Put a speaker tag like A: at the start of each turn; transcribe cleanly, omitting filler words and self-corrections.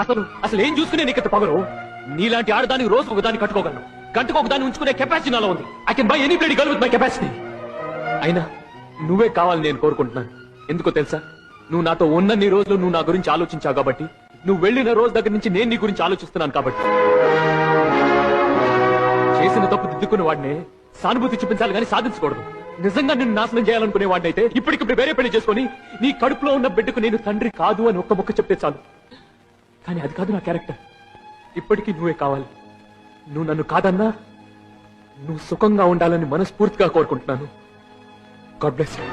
A: అసలు అసలు ఏం చూసుకునే నీకు పగరు? నీలాంటి ఆడదానికి రోజు ఒకదాన్ని కట్టుకోగలను, గంటకు ఒకదాన్ని ఉంచుకునే కెపాసిటీ నాలో ఉంది. I can buy any bloody girl with my capacity. అయినా నువ్వే కావాలని నేను కోరుకుంటున్నాను. ఎందుకో తెలుసా? నువ్వు నాతో ఉన్నన్ని రోజులు నువ్వు నా గురించి ఆలోచించావు కాబట్టి, నువ్వు వెళ్ళిన రోజు దగ్గర నుంచి నేను నీ గురించి ఆలోచిస్తున్నాను కాబట్టి. చేసిన తప్పు దిద్దుకున్న వాడినే సానుభూతి చూపించాలి కానీ సాధించకూడదు. నిజంగా నిన్ను నాశనం చేయాలనుకునే వాడినైతే ఇప్పటికిప్పుడు వేరే పెళ్లి చేసుకుని నీ కడుపులో ఉన్న బిడ్డకు నేను తండ్రి కాదు అని ఒక్క మొక్క చెప్తే చాలు. కానీ అది కాదు నా క్యారెక్టర్. ఇప్పటికీ నువ్వే కావాలి. నువ్వు నన్ను కాదన్నా నువ్వు సుఖంగా ఉండాలని మనస్ఫూర్తిగా కోరుకుంటున్నాను. God bless you.